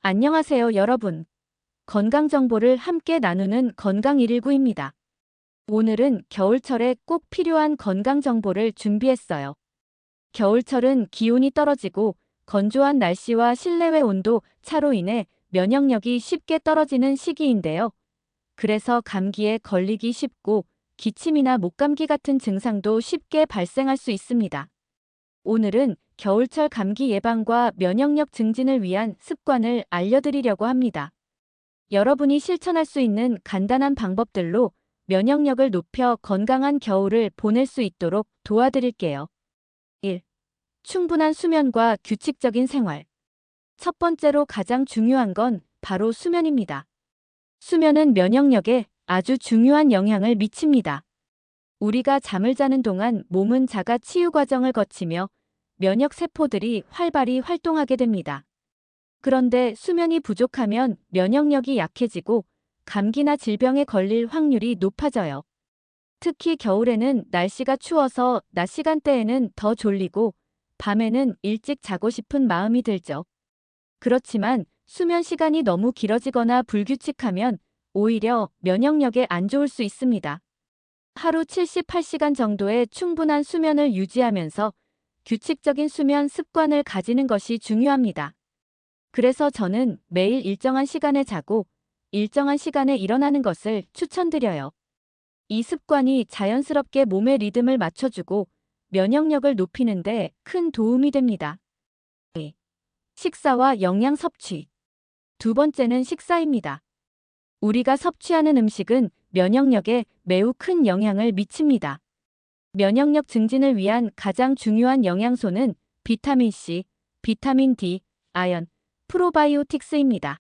안녕하세요, 여러분. 건강 정보를 함께 나누는 건강 119입니다. 오늘은 겨울철에 꼭 필요한 건강 정보를 준비했어요. 겨울철은 기온이 떨어지고 건조한 날씨와 실내외 온도 차로 인해 면역력이 쉽게 떨어지는 시기인데요. 그래서 감기에 걸리기 쉽고 기침이나 목감기 같은 증상도 쉽게 발생할 수 있습니다. 오늘은 겨울철 감기 예방과 면역력 증진을 위한 습관을 알려드리려고 합니다. 여러분이 실천할 수 있는 간단한 방법들로 면역력을 높여 건강한 겨울을 보낼 수 있도록 도와드릴게요. 1. 충분한 수면과 규칙적인 생활. 첫 번째로 가장 중요한 건 바로 수면입니다. 수면은 면역력에 아주 중요한 영향을 미칩니다. 우리가 잠을 자는 동안 몸은 자가 치유 과정을 거치며 면역 세포들이 활발히 활동하게 됩니다. 그런데 수면이 부족하면 면역력이 약해지고 감기나 질병에 걸릴 확률이 높아져요. 특히 겨울에는 날씨가 추워서 낮 시간대에는 더 졸리고 밤에는 일찍 자고 싶은 마음이 들죠. 그렇지만 수면 시간이 너무 길어지거나 불규칙하면 오히려 면역력에 안 좋을 수 있습니다. 하루 78시간 정도의 충분한 수면을 유지하면서 규칙적인 수면 습관을 가지는 것이 중요합니다. 그래서 저는 매일 일정한 시간에 자고 일정한 시간에 일어나는 것을 추천드려요. 이 습관이 자연스럽게 몸의 리듬을 맞춰주고 면역력을 높이는데 큰 도움이 됩니다. 식사와 영양 섭취. 두 번째는 식사입니다. 우리가 섭취하는 음식은 면역력에 매우 큰 영향을 미칩니다. 면역력 증진을 위한 가장 중요한 영양소는 비타민C, 비타민 D, 아연, 프로바이오틱스입니다.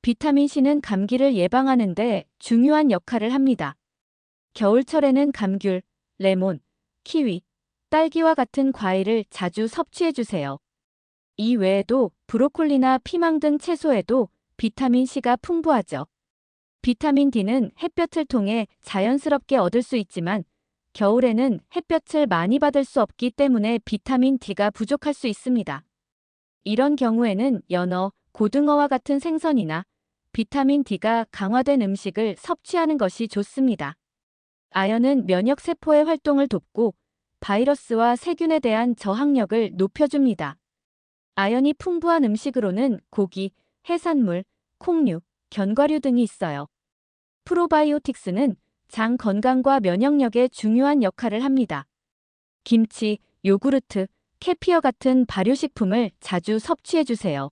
비타민C는 감기를 예방하는 데 중요한 역할을 합니다. 겨울철에는 감귤, 레몬, 키위, 딸기와 같은 과일을 자주 섭취해주세요. 이 외에도 브로콜리나 피망 등 채소에도 비타민C가 풍부하죠. 비타민 D는 햇볕을 통해 자연스럽게 얻을 수 있지만 겨울에는 햇볕을 많이 받을 수 없기 때문에 비타민 D가 부족할 수 있습니다. 이런 경우에는 연어, 고등어와 같은 생선이나 비타민 D가 강화된 음식을 섭취하는 것이 좋습니다. 아연은 면역 세포의 활동을 돕고 바이러스와 세균에 대한 저항력을 높여줍니다. 아연이 풍부한 음식으로는 고기, 해산물, 콩류, 견과류 등이 있어요. 프로바이오틱스는 장 건강과 면역력에 중요한 역할을 합니다. 김치, 요구르트, 캐피어 같은 발효식품을 자주 섭취해주세요.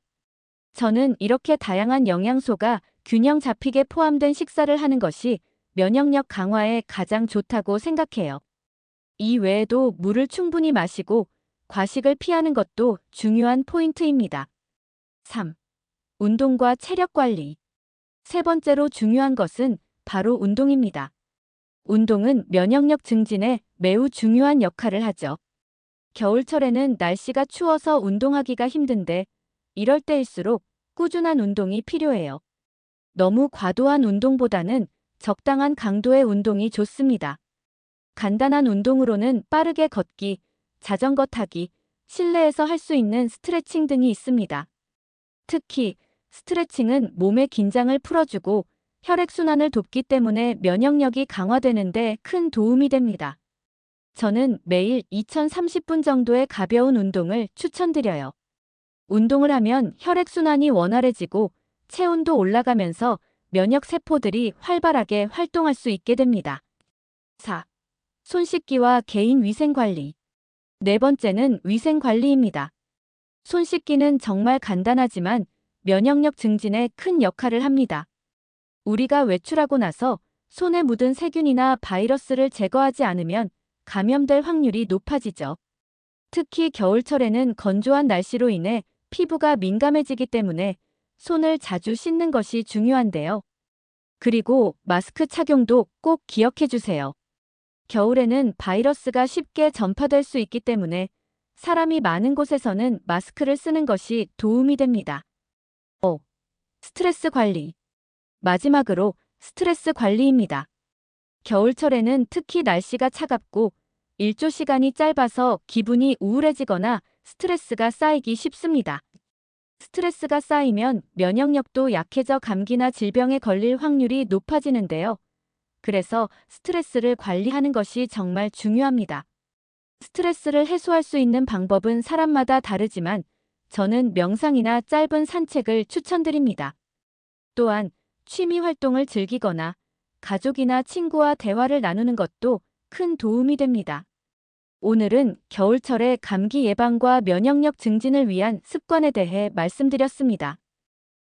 저는 이렇게 다양한 영양소가 균형 잡히게 포함된 식사를 하는 것이 면역력 강화에 가장 좋다고 생각해요. 이 외에도 물을 충분히 마시고 과식을 피하는 것도 중요한 포인트입니다. 3. 운동과 체력 관리. 세 번째로 중요한 것은 바로 운동입니다. 운동은 면역력 증진에 매우 중요한 역할을 하죠. 겨울철에는 날씨가 추워서 운동하기가 힘든데 이럴 때일수록 꾸준한 운동이 필요해요. 너무 과도한 운동보다는 적당한 강도의 운동이 좋습니다. 간단한 운동으로는 빠르게 걷기, 자전거 타기, 실내에서 할 수 있는 스트레칭 등이 있습니다. 특히 스트레칭은 몸의 긴장을 풀어주고 혈액순환을 돕기 때문에 면역력이 강화되는 데 큰 도움이 됩니다. 저는 매일 2030분 정도의 가벼운 운동을 추천드려요. 운동을 하면 혈액순환이 원활해지고 체온도 올라가면서 면역 세포들이 활발하게 활동할 수 있게 됩니다. 4. 손 씻기와 개인 위생 관리. 네 번째는 위생 관리입니다. 손 씻기는 정말 간단하지만 면역력 증진에 큰 역할을 합니다. 우리가 외출하고 나서 손에 묻은 세균이나 바이러스를 제거하지 않으면 감염될 확률이 높아지죠. 특히 겨울철에는 건조한 날씨로 인해 피부가 민감해지기 때문에 손을 자주 씻는 것이 중요한데요. 그리고 마스크 착용도 꼭 기억해 주세요. 겨울에는 바이러스가 쉽게 전파될 수 있기 때문에 사람이 많은 곳에서는 마스크를 쓰는 것이 도움이 됩니다. 5. 스트레스 관리. 마지막으로 스트레스 관리입니다. 겨울철에는 특히 날씨가 차갑고 일조 시간이 짧아서 기분이 우울해지거나 스트레스가 쌓이기 쉽습니다. 스트레스가 쌓이면 면역력도 약해져 감기나 질병에 걸릴 확률이 높아지는데요. 그래서 스트레스를 관리하는 것이 정말 중요합니다. 스트레스를 해소할 수 있는 방법은 사람마다 다르지만 저는 명상이나 짧은 산책을 추천드립니다. 또한 취미 활동을 즐기거나 가족이나 친구와 대화를 나누는 것도 큰 도움이 됩니다. 오늘은 겨울철의 감기 예방과 면역력 증진을 위한 습관에 대해 말씀드렸습니다.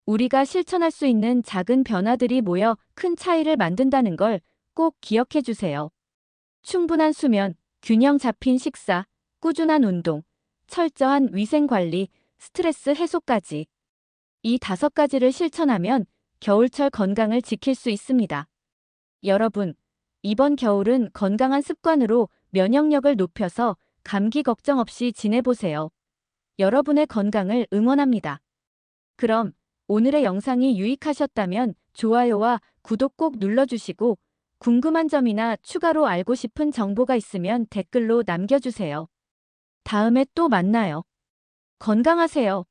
우리가 실천할 수 있는 작은 변화들이 모여 큰 차이를 만든다는 걸 꼭 기억해 주세요. 충분한 수면, 균형 잡힌 식사, 꾸준한 운동, 철저한 위생 관리, 스트레스 해소까지. 이 5가지를 실천하면 겨울철 건강을 지킬 수 있습니다. 여러분, 이번 겨울은 건강한 습관으로 면역력을 높여서 감기 걱정 없이 지내보세요. 여러분의 건강을 응원합니다. 그럼 오늘의 영상이 유익하셨다면 좋아요와 구독 꼭 눌러주시고 궁금한 점이나 추가로 알고 싶은 정보가 있으면 댓글로 남겨주세요. 다음에 또 만나요. 건강하세요.